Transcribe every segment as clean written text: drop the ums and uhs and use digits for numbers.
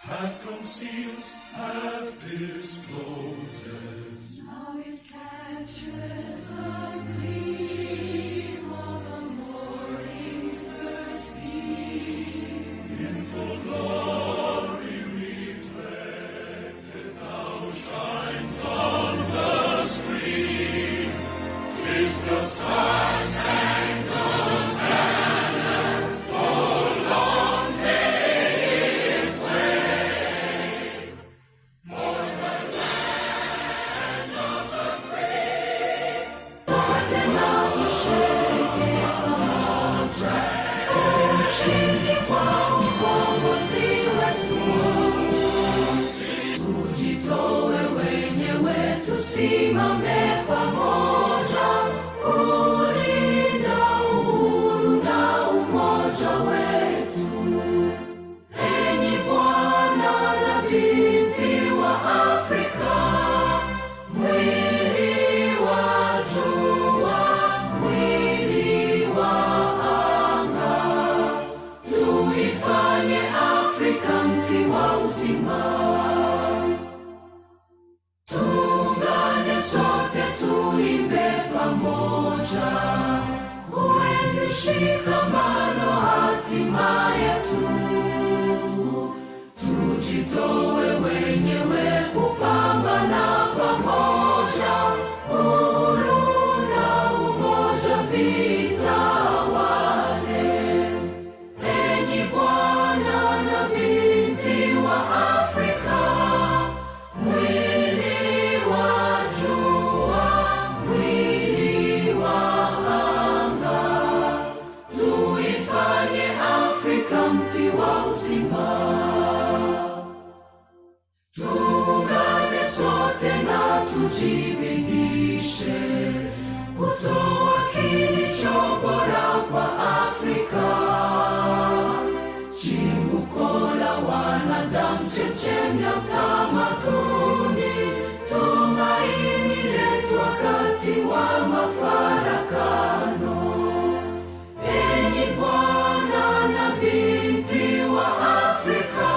hath concealed, hath discloses. Now it catches the gleam of the morning's first beam. In full glory reflected, now shines on the screen. 'Tis the star-spangled banner, oh, long may it wave, o'er the land of the free. Starting out to shake it pamoja. Oh, shingi kwako ziwe tu. Tujitoe wenyewe tusimame pamoja. Kulinda uhuru na umoja wetu. Enyi Bwana na binti wa Afrika, mwili wa jua, mwili wa anga, tuifanye Afrika mti wa uzima. Tuungane sote tuimbe pamoja, kuenzi shikamano hatima yetu. Tujitoe wenyewe kupambana pamoja, uhuru na umoja vitawale. Enyi Bwana na binti wa Afrika, mwili wa jua, mwili wa anga, tuifanye Afrika mti wa uzima. Tuungane sote na tujibidishe kutoa kilicho bora kwa Afrika. Chimbuko la wanadamu, chemchemi ya utamaduni, tumaini letu wakati wa mafarakano. Enyi Bwana na binti wa Afrika,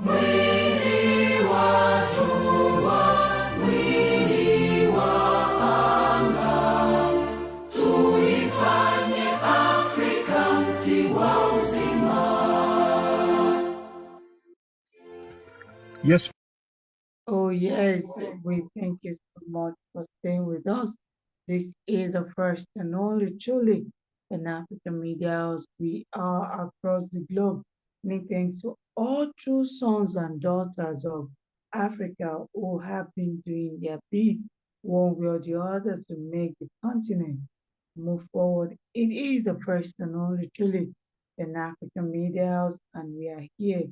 mwili wa jua, mwili wa anga, tuifanye Afrika mti wa uzima. Yes. Oh, yes, we thank you so much for staying with us. This is the first and only truly an African media house. We are across the globe. Many thanks to all true sons and daughters of Africa who have been doing their bit one way or the other to make the continent move forward. It is the first and only truly an African media house, and we are here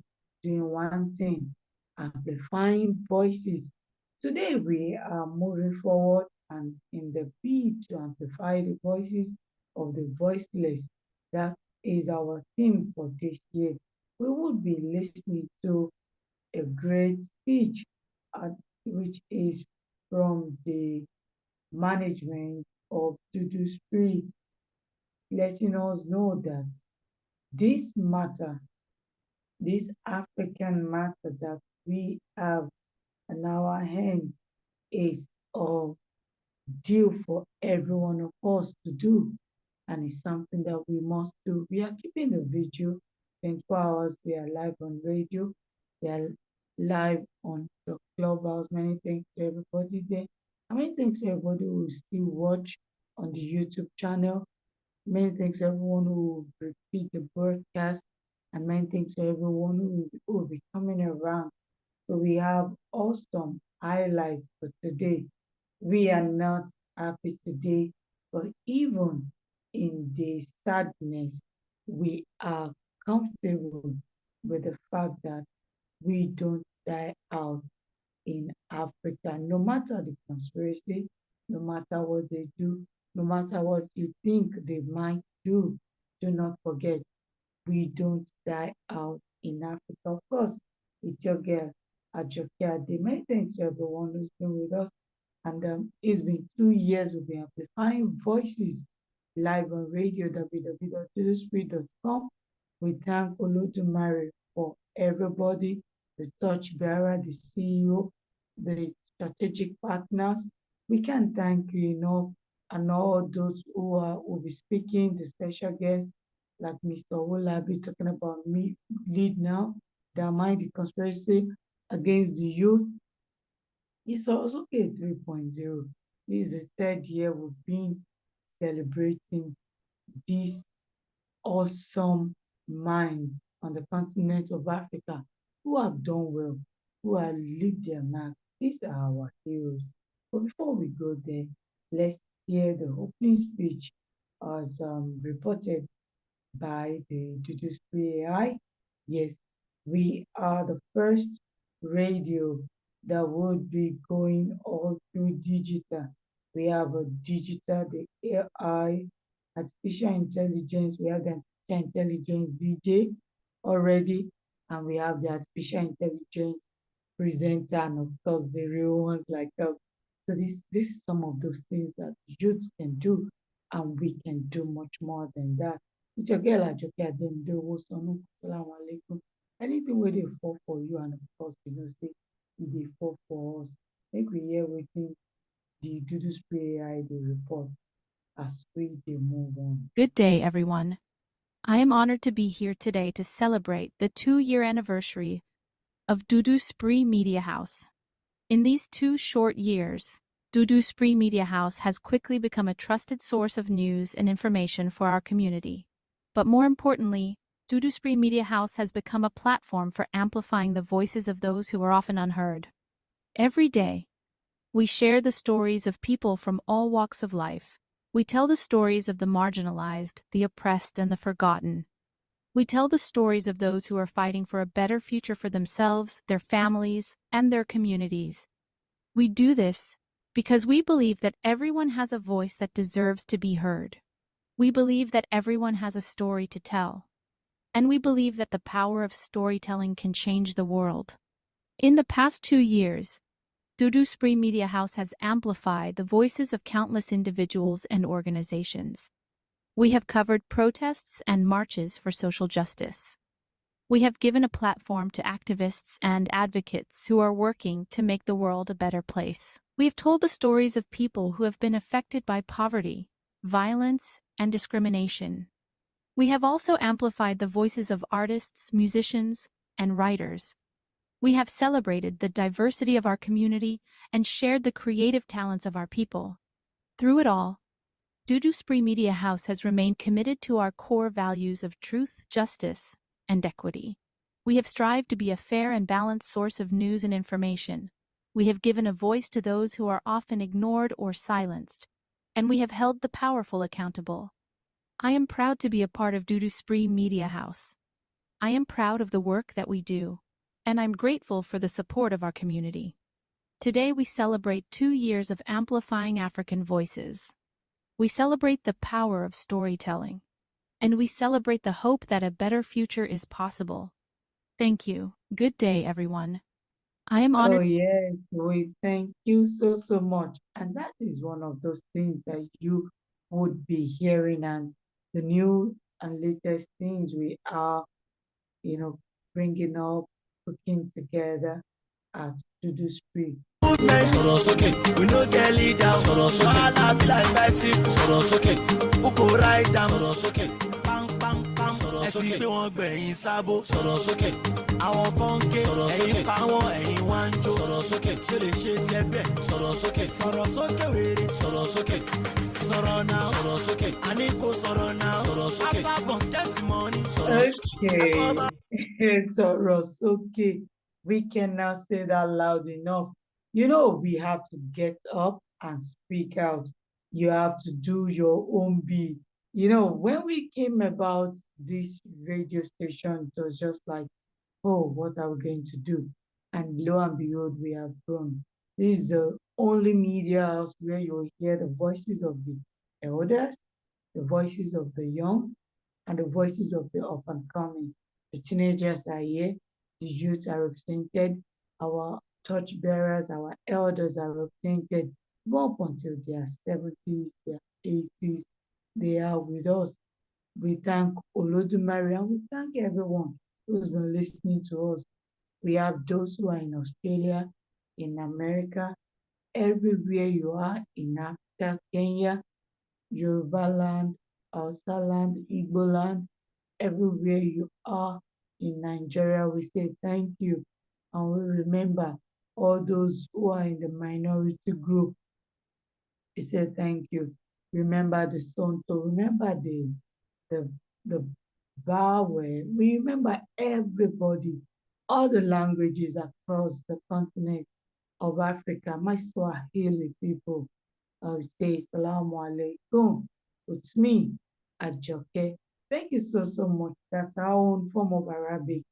doing one thing, amplifying voices. Today we are moving forward and in the bid to amplify the voices of the voiceless. That is our theme for this year. We will be listening to a great speech, which is from the management of Dudu Spirit, letting us know that this matter, this African matter that we have in our hands is a deal for every one of us to do, and it's something that we must do. We are keeping the video 24 hours. We are live on radio. We are live on the Clubhouse. Many thanks to everybody there. And many thanks to everybody who still watch on the YouTube channel. Many thanks to everyone who repeat the broadcast. And many thanks to everyone who will be coming around. So we have awesome highlights for today. We are not happy today, but even in the sadness, we are comfortable with the fact that we don't die out in Africa. No matter the conspiracy, no matter what they do, no matter what you think they might do, do not forget, we don't die out in Africa. Of course, it's your girl, AjokeAde. Many thanks to everyone who's been with us. And it's been 2 years we've been amplifying voices live on radio, www.duduspirit.com. We thank Olodumare for everybody, the torchbearer, the CEO, the strategic partners. We can't thank you enough, and all those who will be speaking, the special guests like Mr. Olabi talking about me lead now, Damyne, the conspiracy against the youth. It's also a 3.0. This is the third year we've been celebrating these awesome minds on the continent of Africa who have done well, who have lived their mark. These are our heroes. But before we go there, let's hear the opening speech as reported by the Dudu AI. Yes, we are the first radio that would be going all through digital. We have a digital, the AI, artificial intelligence, we have the artificial intelligence DJ already, and we have the artificial intelligence presenter, and of course the real ones like us. So this is some of those things that youth can do, and we can do much more than that. It's your girl AjokeAde and do Sonu. Assalamu alaikum. Anything where they fall for you, and of course we know say they fall for us. Make we hear waiting the Dudu Spray AI the report as we they move on. Good day, everyone. I am honored to be here today to celebrate the 2-year anniversary of Dudu Spree Media House. In these 2 short years, Dudu Spree Media House has quickly become a trusted source of news and information for our community. But more importantly, Dudu Spree Media House has become a platform for amplifying the voices of those who are often unheard. Every day, we share the stories of people from all walks of life. We tell the stories of the marginalized, the oppressed, and the forgotten. We tell the stories of those who are fighting for a better future for themselves, their families, and their communities. We do this because we believe that everyone has a voice that deserves to be heard. We believe that everyone has a story to tell. And we believe that the power of storytelling can change the world. In the past 2 years, Dudu Spree Media House has amplified the voices of countless individuals and organizations. We have covered protests and marches for social justice. We have given a platform to activists and advocates who are working to make the world a better place. We have told the stories of people who have been affected by poverty, violence, and discrimination. We have also amplified the voices of artists, musicians, and writers. We have celebrated the diversity of our community and shared the creative talents of our people. Through it all, Dudu Spree Media House has remained committed to our core values of truth, justice, and equity. We have strived to be a fair and balanced source of news and information. We have given a voice to those who are often ignored or silenced, and we have held the powerful accountable. I am proud to be a part of Dudu Spree Media House. I am proud of the work that we do, and I'm grateful for the support of our community. Today we celebrate 2 years of amplifying African voices. We celebrate the power of storytelling, and we celebrate the hope that a better future is possible. Thank you. Good day, everyone. I am honored. Oh yes, we thank you so much. And that is one of those things that you would be hearing, and the new and latest things we are, bringing up, putting together at Dudu Spree. Sọ̀rọ̀ sókè, we no get leader. Sọ̀rọ̀ sókè, wàhálà be like bicycle. Sọ̀rọ̀ sókè, who go ride am. Sọ̀rọ̀ sókè, pam pam pam. Sọ̀rọ̀ sókè, ẹ̀sìn pé wọ́n gbẹ̀yìn sábó. Sọ̀rọ̀ sókè, àwọn kan ké. Ẹ̀yin pa wọ́n, ẹ̀yin wá ń jó. Sọ̀rọ̀ sókè, ṣé lè ṣe tiẹ̀ bẹ́ẹ̀? Sọ̀rọ̀ sókè, sọ̀rọ̀ sókè wèrè. Sọ̀rọ̀ sókè, sọ̀rọ̀ náà. Sọ̀rọ̀ sókè, àní kò sọ̀rọ̀ náà. Sọ̀rọ̀ sókè, after guns get money. Sọ̀rọ̀ sókè. Okay, Soro, Soke. We can now say that loud enough. We have to get up and speak out. You have to do your own beat. When we came about this radio station, it was just like, oh, what are we going to do? And lo and behold, we have grown. This is the only media house where you will hear the voices of the elders, the voices of the young, and the voices of the up and coming. The teenagers are here, the youth are represented, our torch bearers, our elders are represented, up until their 70s, their 80s, they are with us. We thank Olodumare and we thank everyone who's been listening to us. We have those who are in Australia, in America, everywhere you are in Africa, Kenya, Yoruba land, Hausa land, Igbo land, everywhere you are in Nigeria, we say thank you. And we remember all those who are in the minority group. We say thank you. Remember the Sonto, remember the the Bawe. We remember everybody, all the languages across the continent of Africa. My Swahili people, I would say Salamu Alaikum. It's me, Ajoke. Thank you so much. That's our own form of Arabic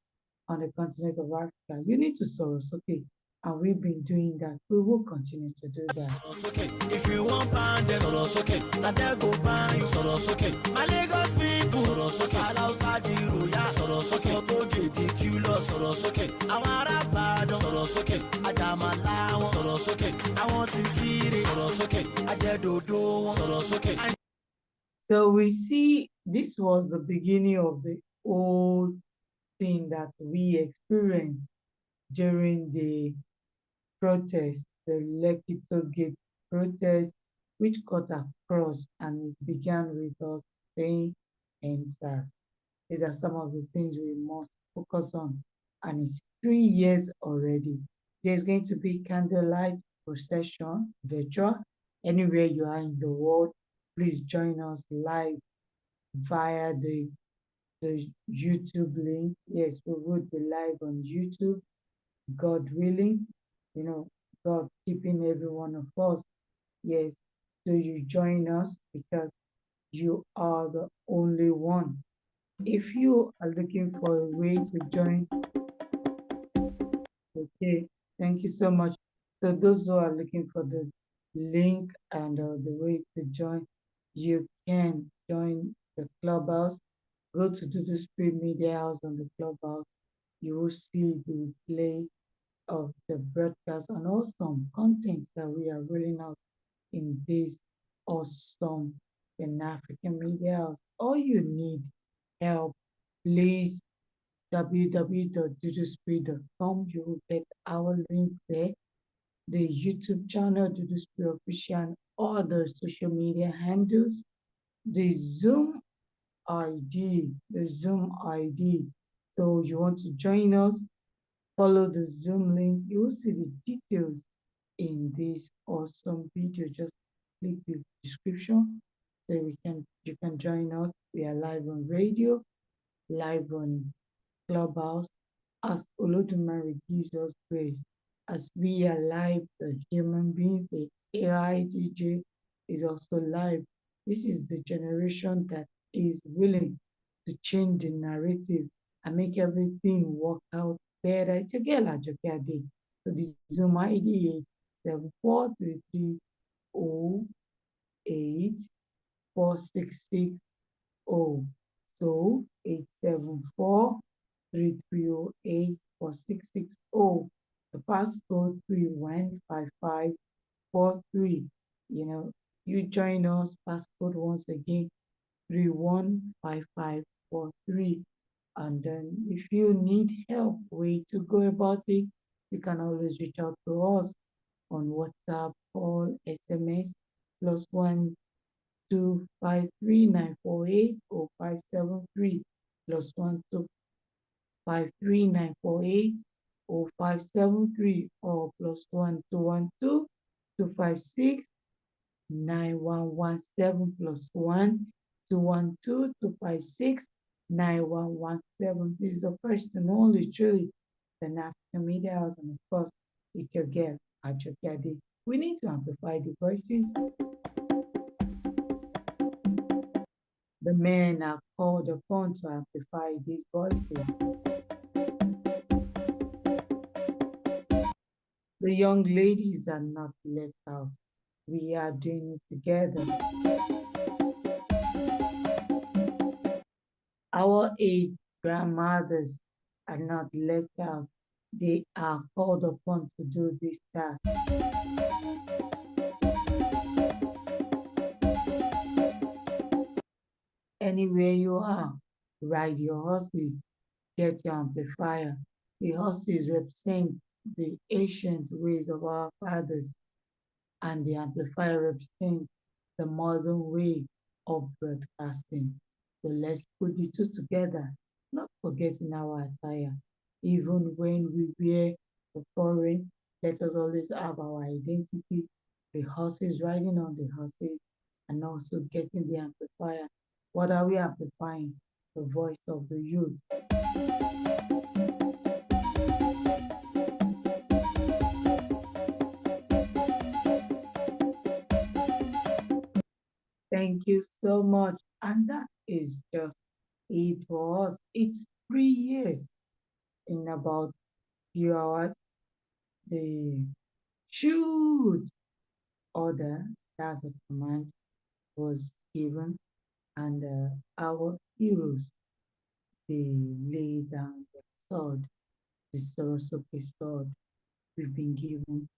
on the continent of Africa. You need to Soro Soke, and we've been doing that. We will continue to do that. Soro Soke. If you want pound, then Soro Soke. Now they go buy you Soro Soke. My Lagos people Soro Soke. Alausa di Roya Soro Soke. Sókè Vigil Soro Soke. Àwọn ará Ìbàdàn Soro Soke. Àjàmàlà wọn Soro Soke. Àwọn tí kiri Soro Soke. Ajẹ́dòdò wọn Soro Soke. So we see this was the beginning of the whole thing that we experienced during the protest, the Lekki Toll Gate protest, which cut across, and it began with us saying NSAS. These are some of the things we must focus on, and it's 3 years already. There's going to be candlelight procession, virtual, anywhere you are in the world. Please join us live via the YouTube link. Yes, we would be live on YouTube, God willing, God keeping every one of us. Yes, so you join us because you are the only one. If you are looking for a way to join, okay, thank you so much. So those who are looking for the link and the way to join, you can join the Clubhouse. Go to Dudu Media House on the Clubhouse. You will see the replay of the broadcast and awesome content that we are rolling out in this awesome Pan-African Media House. All you need help, please www.duduspree.com. You will get our link there, the YouTube channel, Dudu Spree Official, and all the social media handles, the Zoom ID. So you want to join us, follow the Zoom link. You will see the details in this awesome video. Just click the description so you can join us. We are live on radio, live on Clubhouse, as Olodumare gives us grace. As we are live, the human beings, the AI DJ is also live. This is the generation that is willing to change the narrative and make everything work out better. It's your girl, AjokeAde. So the Zoom ID is 743308466. So 874-3308-4660. The passcode 315543. You join us, passcode once again, 315543. And then if you need help, way to go about it, you can always reach out to us on WhatsApp or SMS +1 253-948-0573 +1 253-948-0573 or +1 212-256-9117 +1 212-256-9117. This is the first and only truly Pan-African Media House, and of course, it's your girl, AjokeAde. We need to amplify the voices. The men are called upon to amplify these voices. The young ladies are not left out. We are doing it together. Our aged grandmothers are not left out. They are called upon to do this task. Anywhere you are, ride your horses, get your amplifier. The horses represent the ancient ways of our fathers, and the amplifier represents the modern way of broadcasting. So let's put the two together, not forgetting our attire. Even when we wear the foreign, let us always have our identity, the horses, riding on the horses, and also getting the amplifier. What are we amplifying? The voice of the youth. Thank you so much. And that is just it for us. It's 3 years in about few hours. The shoot order, that's a command, was given, and our heroes, they lay down their sword, the Soke sword we've been given,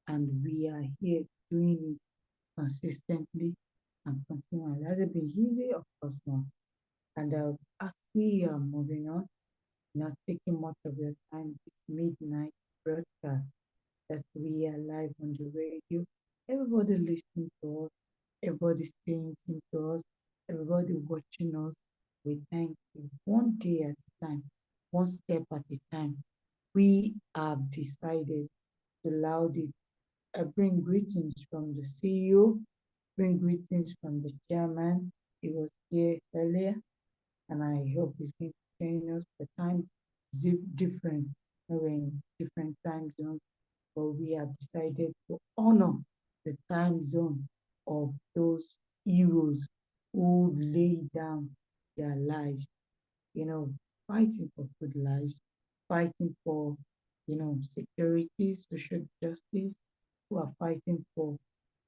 and we are here doing it consistently and continually. Has it been easy? Of course not. And as we are moving on, not taking much of your time, this midnight broadcast that we are live on the radio. Everybody listening to us, everybody staying tuned to us, everybody watching us. We thank you. One day at a time, one step at a time. We have decided to loud it. I bring greetings from the CEO, bring greetings from the chairman. He was here earlier, and I hope he's going to join us. The time difference, we're in different time zones, but we have decided to honor the time zone of those heroes who laid down their lives, fighting for good lives, fighting for, security, social justice, who are fighting for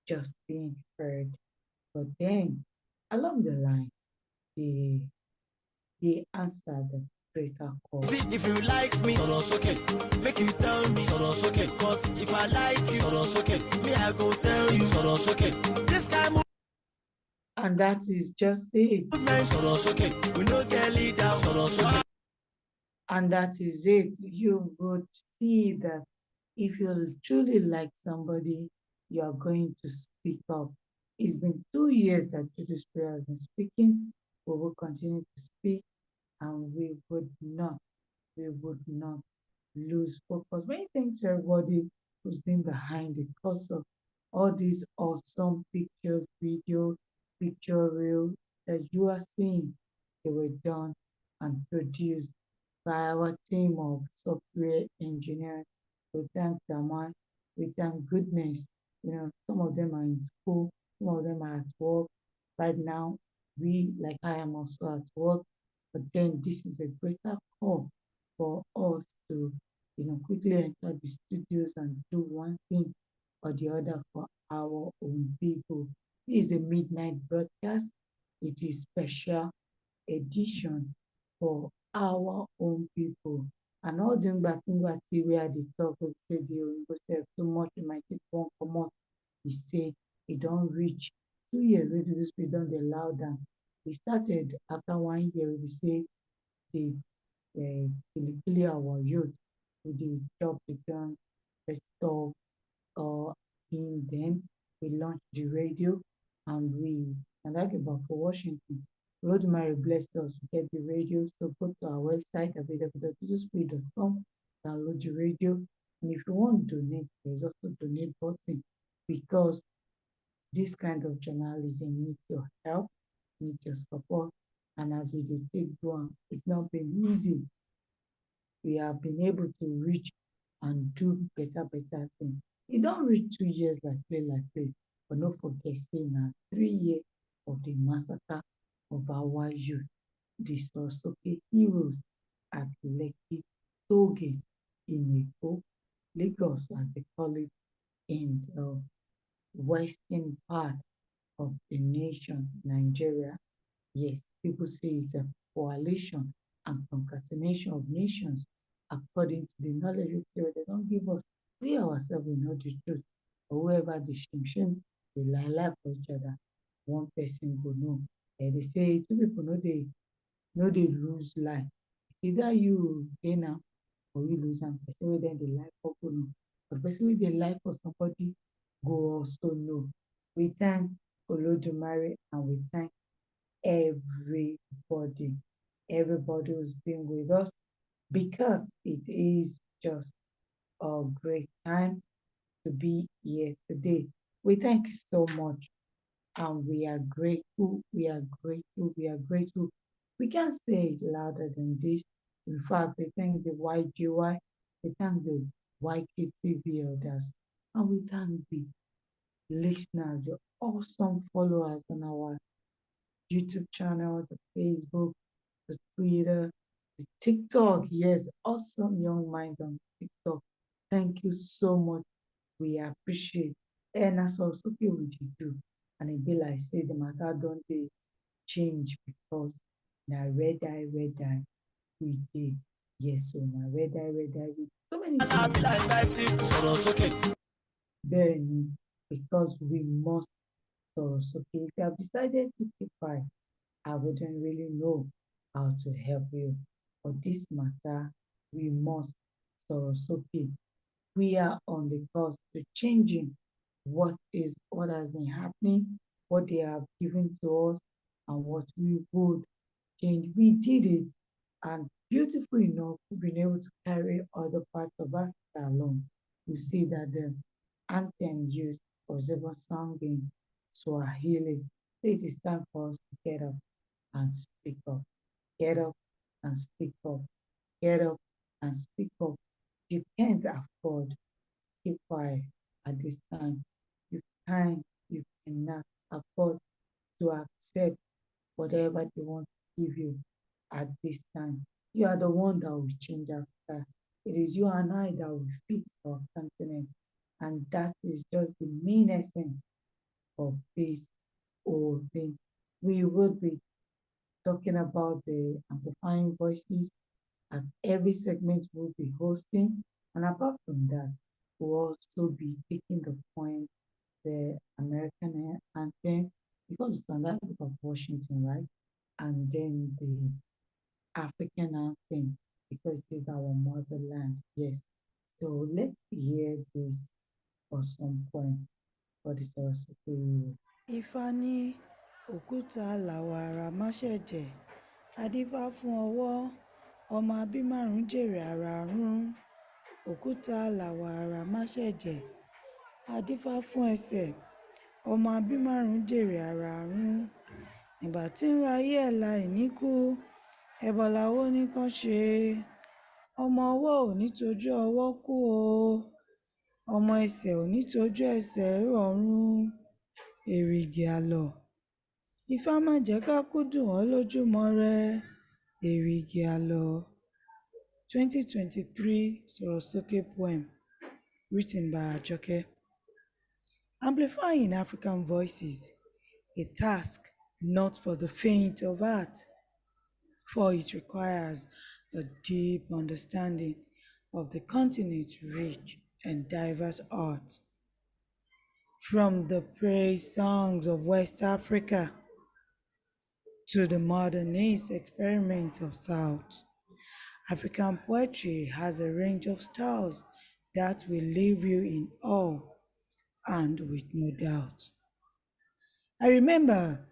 just being heard. But then, along the line, they answered the greater call. See, if you like me, Soro Soke, make you tell me, Soro Soke. Cause if I like you, Soro Soke, me I go tell you, Soro Soke. This guy And that is just it. movement, Soro Soke. We no get leader, Soro Soke. And that is it. You would see that if you truly like somebody, you are going to speak up. It's been 2 years that Dudu has been speaking. We will continue to speak, and we would not lose focus. Many thanks to everybody who's been behind the course of all these awesome pictures, video, picture reel that you are seeing. They were done and produced by our team of software engineers. We thank Damyne, we thank goodness. Some of them are in school, some of them are at work. Right now, like I am also at work, but then this is a greater call for us to, quickly enter the studios and do one thing or the other for our own people. This is a midnight broadcast. It is special edition for our own people. And all them that thing that we are the talk of say the say too much, it might take one come out. He say it don't reach 2 years. We do this, we don't allow them. We started after 1 year, we say the clear our youth with the drop the gun, restore him. Then we launched the radio, and like about for Washington. Rosemary blessed us to get the radio, so go to our website www.duduspree.com, download the radio, and if you want to donate, there's also donate button, because this kind of journalism needs your help, needs your support, and as we take on, it's not been easy. We have been able to reach and do better things. It don't reach 2 years like play, but not forget, say now 3 years of the massacre of our youth, the Soke heroes at Lekki Toll Gate in Lagos, as they call it, in the western part of the nation, Nigeria. Yes, people say it's a coalition and concatenation of nations according to the knowledge theory they don't give us. We ourselves will know the truth. But whoever the shame, they lie for each other. One person will know. They say two people know they lose life. either you gain am or you lose am. Person wey dem dey lie for go know, but person wey dey lie for somebody go also know. We thank Olodumare and we thank everybody, everybody who's been with us, because it is just a great time to be here today. We thank you so much, and we are grateful, we are grateful, we are grateful. We can't say it louder than this. In fact, we thank the YGY, we thank the YKTV elders, and we thank the listeners, the awesome followers on our YouTube channel, the Facebook, the Twitter, the TikTok. Yes, awesome young minds on TikTok. Thank you so much. We appreciate. And as also we do. And it be like say the matter don't they change because now red eye we did. Yes, so now red eye we so many things. Very because we must Soro. So if you have decided to keep quiet, I wouldn't really know how to help you. For this matter, we must Soro. So we are on the course to changing what has been happening, what they have given to us, and what we would change. We did it, and beautiful enough, we've been able to carry other parts of Africa along. You see that the anthem used was even sung in Swahili. So it is time for us to get up and speak up. Get up and speak up. Get up and speak up. You can't afford to keep quiet at this time. You cannot afford to accept whatever they want to give you at this time. You are the one that will change Africa. It is you and I that will fix our continent. And that is just the main essence of this whole thing. We will be talking about the amplifying voices at every segment we'll be hosting. And apart from that, we'll also be taking the point, the American anthem, because standard of Washington, right? And then the African anthem, because this is our motherland. Yes. So let's hear this for some point for the source of the Ifá ní òkúta làwàrà má ṣẹ̀jẹ̀, adífá fún ọwọ́, ọmọ abímárùn jèrè àràrùn. Òkúta làwàrà má ṣẹ̀jẹ̀, adífá fún ẹsẹ̀, ọmọ abímárùn jèrè àràrùn. Nígbà tí ń rayé ẹ̀ láìníkú, ẹbọ làwó ní kán ṣe. Ọmọ ọwọ́ ò ní tojú ọwọ́ kú o, ọmọ ẹsẹ̀ ò ní tojú ẹsẹ̀ rọ̀run. Èrìgì àlọ́, Ifá má jẹ́ ká kú dùn ọ́ lójúmọrẹ. Èrìgì àlọ́. 2023 Soro Soke poem written by AjokeAde. Amplifying African voices, a task not for the faint of heart, for it requires a deep understanding of the continent's rich and diverse art. From the praise songs of West Africa to the modernist experiments of South, African poetry has a range of styles that will leave you in awe and with no doubt. I remember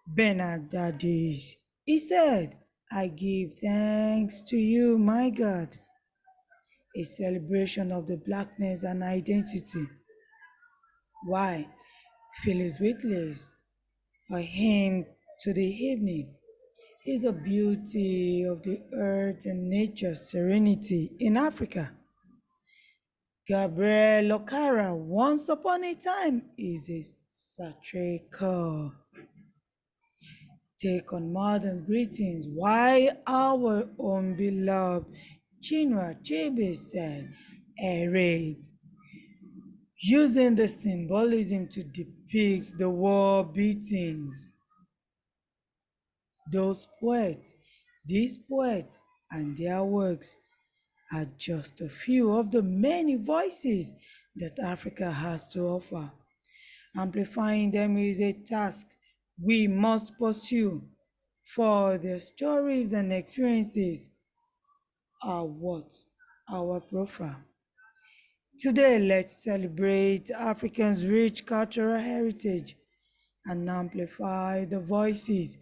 Bernard Daddish. He said, "I give thanks to you, my God," a celebration of the blackness and identity. Why? Phyllis Wheatley's A Hymn to the Evening is the beauty of the earth and nature's serenity in Africa. Gabriel Okara, Once Upon a Time, is a satirical take on modern greetings. Why our own beloved Chinua Achebe said, "Erase," using the symbolism to depict the war beatings. These poets and their works are just a few of the many voices that Africa has to offer. Amplifying them is a task we must pursue, for their stories and experiences our what? Our profile. Today, let's celebrate Africans' rich cultural heritage and amplify the voices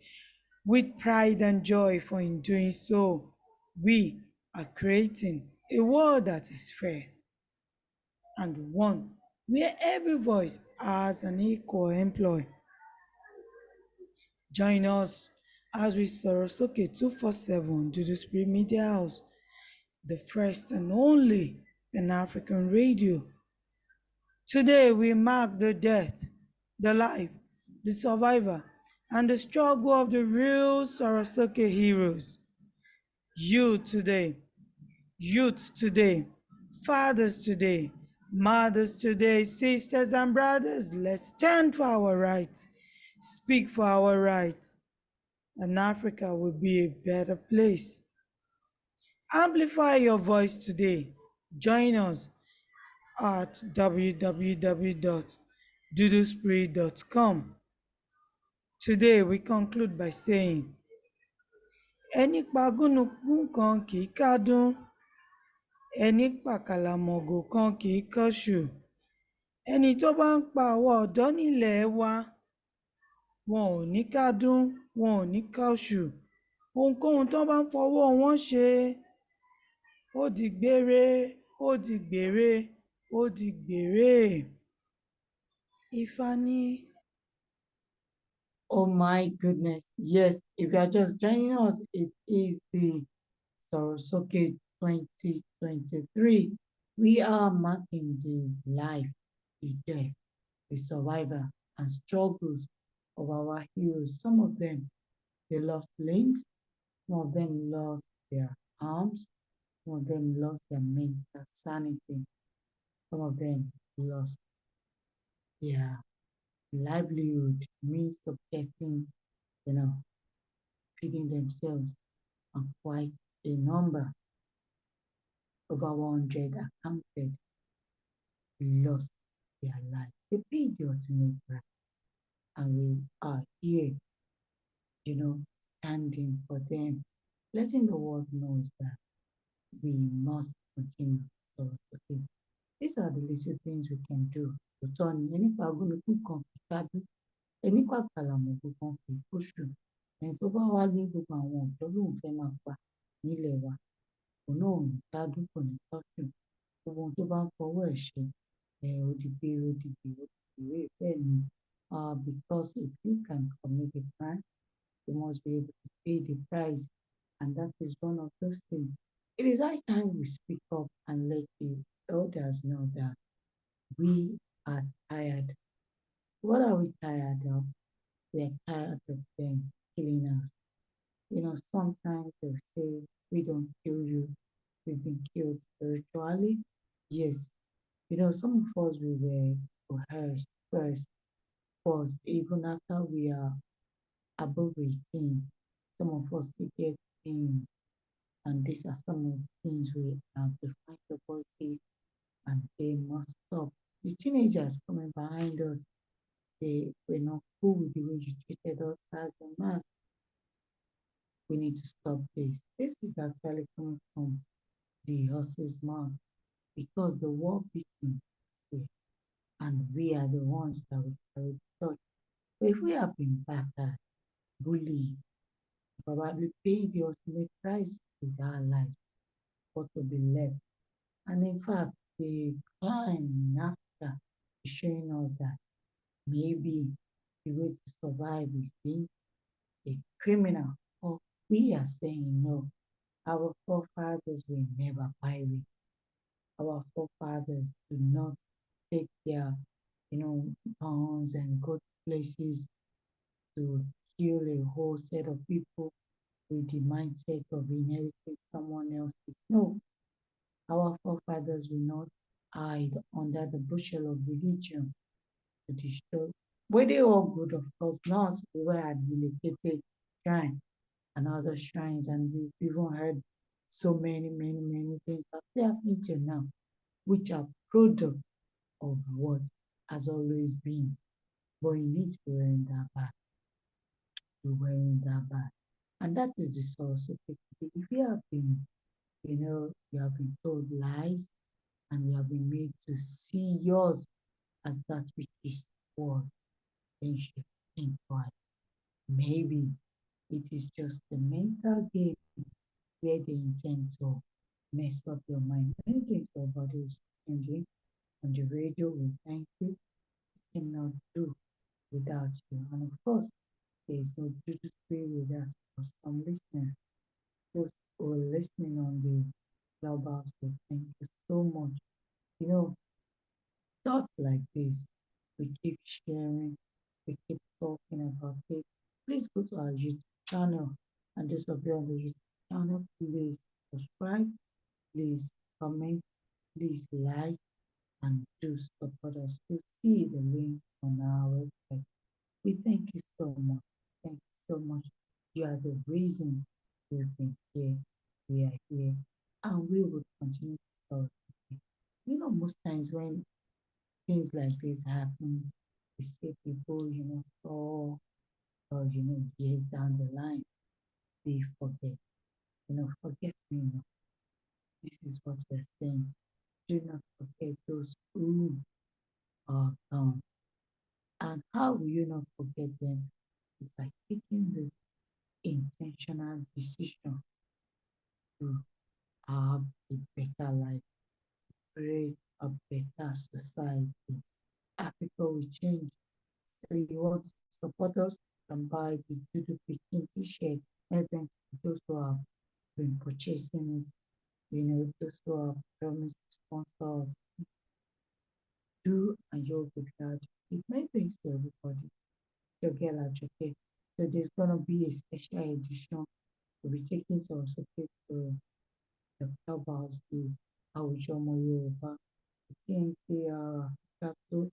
with pride and joy, for in doing so, we are creating a world that is fair and one where every voice has an equal employ. Join us as we Soro Soke 247 Dudu Spirit Media House, the first and only Pan-African radio. Today we mark the death, the life, the survivor, and the struggle of the real Soro Soke heroes. Youth today, fathers today, mothers today, sisters and brothers, let's stand for our rights, speak for our rights, and Africa will be a better place. Amplify your voice today. Join us at www.duduspirit.com. Today we conclude by saying, ẹni pa gúnugún kan kì í kádùn, ẹni pàkàlàmọ̀gò kan kì í kọ́ṣù, ẹni tó bá ń pa àwọn ọ̀dọ́ nílẹ̀ wa, wọn ò ní kádùn, wọn ò ní kọ́ṣù, ohunkóhun tó bá ń fọwọ́ wọn ṣe, ó di gbére, ó di gbére, ó di gbére. Ifá ní. Oh my goodness. Yes, if you are just joining us, it is the Soke 2023. We are marking the life, the death, the survivor, and struggles of our heroes. Some of them, they lost limbs. Some of them lost their arms. Some of them lost their mental sanity. Some of them lost their livelihood, means of getting, feeding themselves, and quite a number, over 100 accounted, lost their life. They paid the ultimate price, and we are here, standing for them, letting the world know that we must continue to okay. These are the little things we can do. Ẹni pàkàlàmọ̀gbò kan kì í kóṣù, ẹni tó bá wá ní gbogbo àwọn ọ̀dọ́ lòun fẹ́ máa pa nílẹ̀ wa, òun náà ò ní kádùn, kò ní kọ́ṣù. Gbogbo ohun tó bá ń fọwọ́ ẹ̀ ṣe, ó di gbére, ó di gbére, ó di gbére. Bẹ́ẹ̀ ni, because if you can commit a crime, you must be able to pay the price, and that is one of those things. It is high time we speak up and let the elders know that we are tired. What are we tired of? We are tired of them killing us. Sometimes they'll say, we don't kill you, we've been killed spiritually. Yes. Some of us, we were coerced first, even after we are above 18. Some of us still get pain. And these are some of the things we have to find the voices, and they must stop. The teenagers coming behind us, they were not cool with the way you treated us as a man. We need to stop this. This is actually coming from the horse's mouth, because the war beating, and we are the ones that will carry the torch. But if we have been battered, bullied, probably pay the ultimate price with our life, what will be left? And in fact, the climb in Africa is showing us that maybe the way to survive is being a criminal. Or we are saying no. Our forefathers were never pirates. Our forefathers do not take their, guns and go to places to kill a whole set of people with the mindset of inheriting someone else's. No, our forefathers will not hide under the bushel of religion to destroy. Were they all good? Of course not. We were at relocated shrine and other shrines, and we've even heard so many things that they happening till now, which are product of what has always been. But you need to be wearing that back. You're wearing that back. And that is the source of it. If you have been You have been told lies and you have been made to see yours as that which is yours. Then you should think twice. Maybe it is just a mental game where they intend to mess up your mind. Many things your body is changing on the radio. We thank you. We cannot do without you. And of course, there is no duty free without for some listeners. Those who are listening on the Clubhouse, we thank you so much. You know, thoughts like this, we keep sharing, we keep talking about it. Please go to our YouTube channel, and those of you on the YouTube channel, please subscribe, please comment, please like, and do support us. You see the link on our website. We thank you so much. Thank you so much. You are the reason we've been here. We are here, and we will continue to talk. Most times when things like this happen, we see people, fall or, years down the line, they forget. Forget me not. This is what we're saying. Do not forget those who are gone. And how will you not forget them? Is by taking the intentional decision to have a better life, create a better society. Africa will change. So you want to support us, can buy the Dudu Pikin t-shirt. And thank those who have been purchasing it, those who have promised to sponsor us. Do and you'll be glad. It made things to everybody. So get AjokeAde. So there's gonna be a special edition. We'll be taking some Soke to the Clubhouse, the Àwùjọ Yorùbá, the TNT Capital.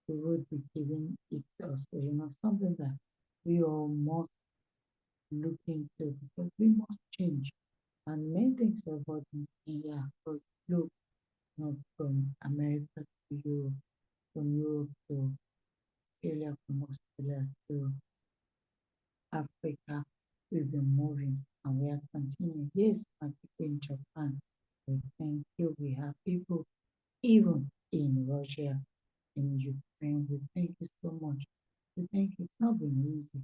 We would be giving it us, something that we all must look into because we must change. And many things about Kenya across the globe, from America to Europe, from Europe to Australia, from Australia to Africa, we've been moving and we are continuing. Yes, my people in Japan, we thank you. We have people even in Russia, in Ukraine. We thank you so much. We thank you. It's not been easy.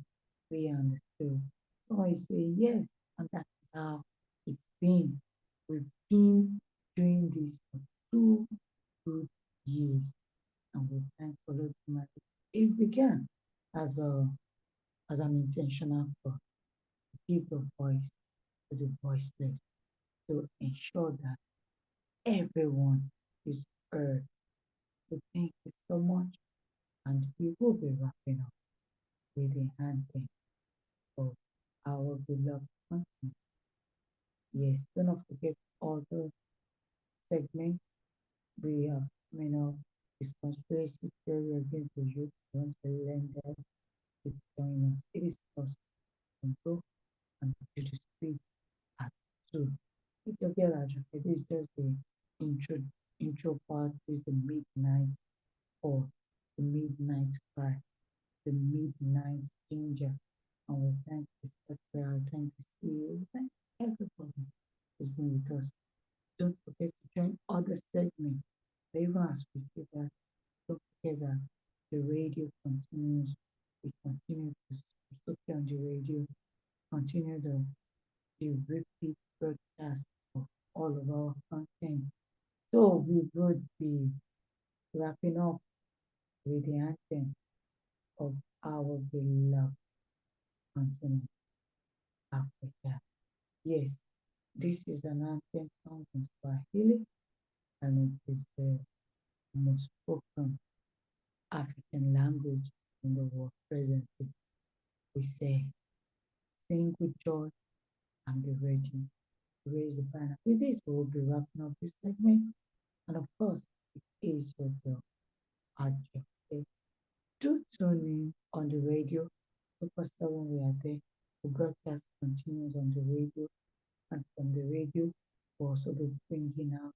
We understood. So I say yes, and that's how it's been. We've been doing this for 2 good years, and we thank the Lord Almighty. It began as an intentional thought to give a voice to the voiceless, to ensure that everyone is heard. So thank you so much, and we will be wrapping up with the anthem of our beloved country. Yes, do not forget all the segments we have, this conspiracy theory against the youth. Want to learn that to join us. It is possible to go and do the speed at 2. It's okay, AjokeAde. This is just the intro part, is the midnight or the midnight cry, the midnight ginger. And we thank the Attire, thank the C.E.O, thank everybody who's been with us. Don't forget to join other segments. Even as we do that, don't forget that the radio continues. We continue to Soke on the radio, continue the repeat broadcast of all of our content. So we would be wrapping up with the anthem of our beloved continent, Africa. Yes, this is an anthem sung in Swahili, and it is the most spoken African language in the world presently. We say, sing with joy and be ready to raise the banner. With this, we will be wrapping up this segment. And of course, it is your girl, AjokeAde. Do tune in on the radio. Super 7, we are there. The broadcast continues on the radio. And from the radio, we'll also be bringing out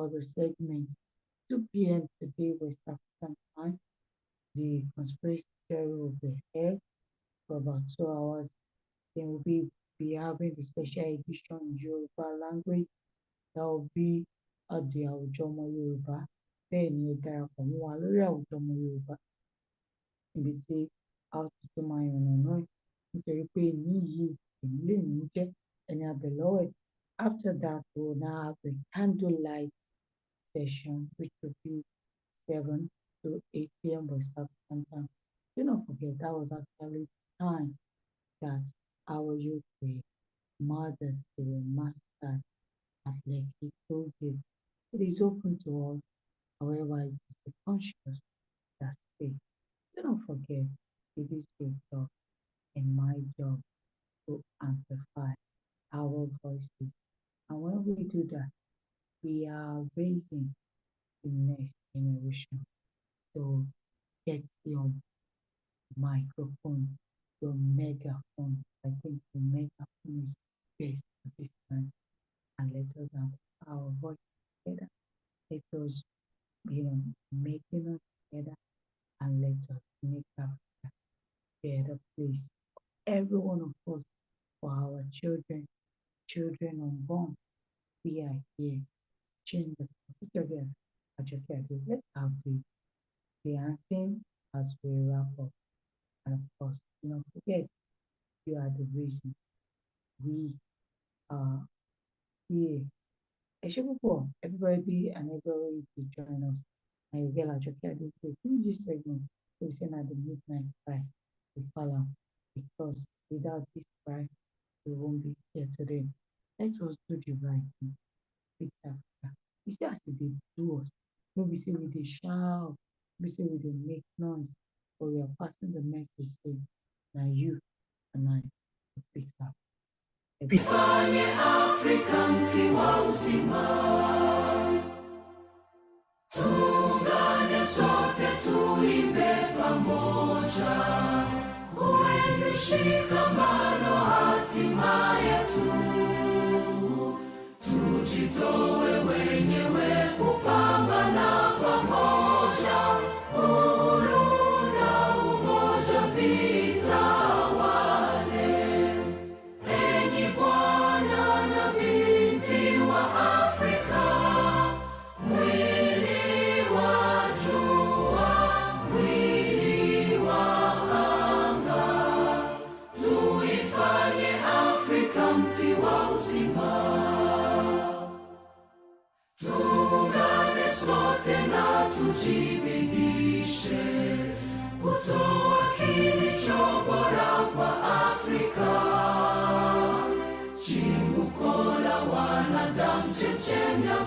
other segments. 2 p.m. today, West African time. The conspiracy theory will be aired for about 2 hours. Then we'll be having the special edition in Yoruba language That will be the Àwùjọ Ọmọ Yorùbá. Bẹ́ẹ̀ ni ẹ darapọ̀ mọ́ wa lórí Àwùjọ Ọmọ Yorùbá níbi tí a ó ti tún máa yànnàná ẹ̀ nítorí pé ní yìí èmi lè ní jẹ́ ẹni abẹ̀lọ́wọ́ ẹ̀. After that, we will now have a candlelight session, which will be 7 to 8 p.m. West African time. Do not forget, that was actually the time that our youth were murdered, they were massacred at Lekki Toll Gate. It is open to all, however, it is the conscious that speaks. Do not forget, it is your job and my job to amplify our voices. And when we do that, we are raising the next generation. So get your microphone, your megaphone. I think the megaphone is best at this time. And let us amplify our voice together. Let us, making us together, and let us make Africa a better place for every one of us, for our children unborn. We are here to change the future of AjokeAde. Let's have the anthem as we wrap up. And of course, do not forget, you are the reason we are here. Everybody and everybody to join us. And you get AjokeAde to finish this segment. We send at the midnight cry. We call out because without this cry, we won't be here today. Let us do the right thing. Fix Africa. You see, as they do us, maybe say we they shout, maybe say we they make noise, but we are passing the message saying, now you and I will fix Africa. Amplifying African tiwa uzima, tuungane sote tuimbe pamoja, kuenzi shikamano hatima yetu, tujitoe wenyewe kupambana pamoja, uhuru na umoja vitawale. Enyi bwana na binti wa Afrika, mwili wa jua, mwili wa anga, tuifanye Afrika mti wa uzima. Tuungane sote na tujibidishe kutoa kilicho bora kwa Afrika. Chimbuko la wanadamu, chemchemi ya